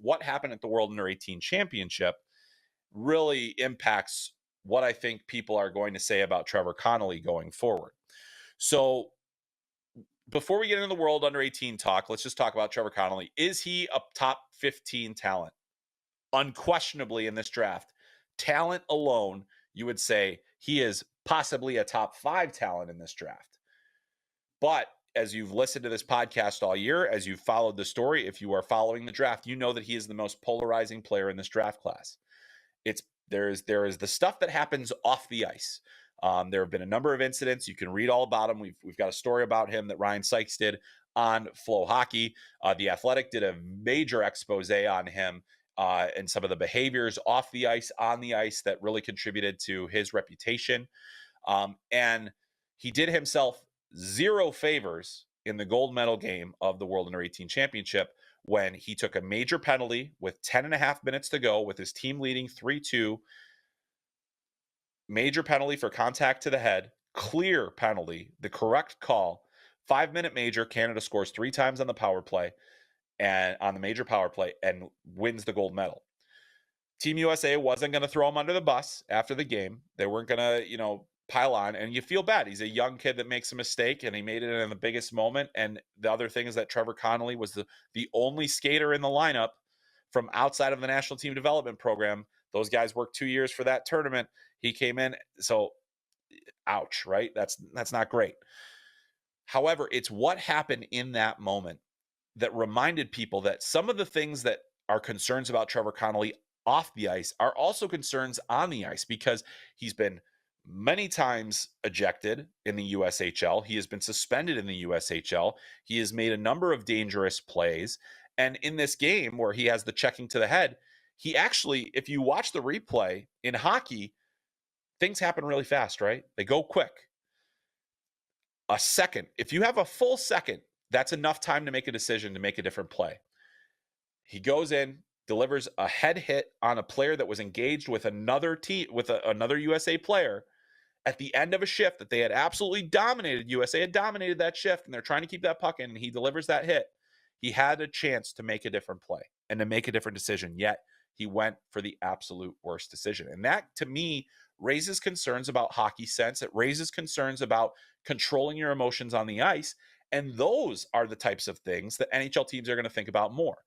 what happened at the World Under 18 Championship really impacts what I think people are going to say about Trevor Connelly going forward. So before we get into the World Under 18 talk, let's just talk about Trevor Connelly. Is he a top 15 talent? Unquestionably in this draft. Talent alone, you would say he is possibly a top 5 talent in this draft. But as you've listened to this podcast all year, as you've followed the story, if you are following the draft, you know that he is the most polarizing player in this draft class. There is the stuff that happens off the ice. There have been a number of incidents. You can read all about him. We've got a story about him that Ryan Sykes did on FloHockey. The Athletic did a major expose on him and some of the behaviors off the ice, on the ice, that really contributed to his reputation. And he did himself zero favors in the gold medal game of the World Under 18 Championship when he took a major penalty with 10 and a half minutes to go with his team leading 3-2. Major penalty for contact to the head, clear penalty, the correct call. 5-minute major, Canada scores 3 times on the power play and on the major power play and wins the gold medal. Team USA wasn't going to throw him under the bus after the game. They weren't going to, pile on, and you feel bad. He's a young kid that makes a mistake, and he made it in the biggest moment. And the other thing is that Trevor Connelly was the only skater in the lineup from outside of the National Team Development Program. Those guys worked 2 years for that tournament. He came in, so ouch, right? That's not great. However, it's what happened in that moment that reminded people that some of the things that are concerns about Trevor Connelly off the ice are also concerns on the ice, because he's been many times ejected in the USHL. He has been suspended in the USHL. He has made a number of dangerous plays. And in this game where he has the checking to the head, he actually, if you watch the replay in hockey, things happen really fast, right? They go quick. A second, if you have a full second, that's enough time to make a decision, to make a different play. He goes in, delivers a head hit on a player that was engaged with another team, with another USA player at the end of a shift that they had absolutely dominated. USA had dominated that shift, and they're trying to keep that puck in, and he delivers that hit. He had a chance to make a different play and to make a different decision, yet he went for the absolute worst decision. And that, to me, raises concerns about hockey sense. It raises concerns about controlling your emotions on the ice, and those are the types of things that NHL teams are going to think about more.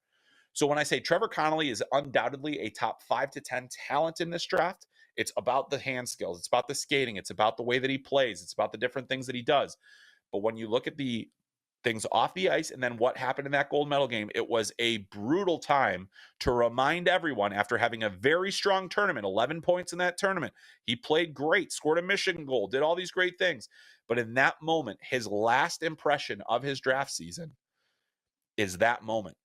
So when I say Trevor Connelly is undoubtedly a top 5 to 10 talent in this draft, it's about the hand skills. It's about the skating. It's about the way that he plays. It's about the different things that he does. But when you look at the things off the ice and then what happened in that gold medal game, it was a brutal time to remind everyone, after having a very strong tournament, 11 points in that tournament. He played great, scored a Michigan goal, did all these great things. But in that moment, his last impression of his draft season is that moment.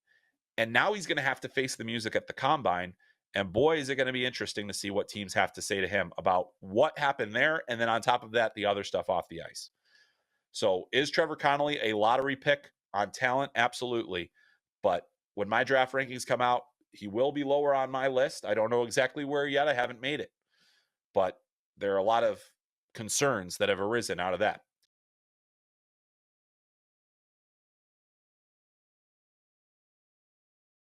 And now he's going to have to face the music at the combine. And boy, is it going to be interesting to see what teams have to say to him about what happened there. And then on top of that, the other stuff off the ice. So is Trevor Connelly a lottery pick on talent? Absolutely. But when my draft rankings come out, he will be lower on my list. I don't know exactly where yet. I haven't made it. But there are a lot of concerns that have arisen out of that.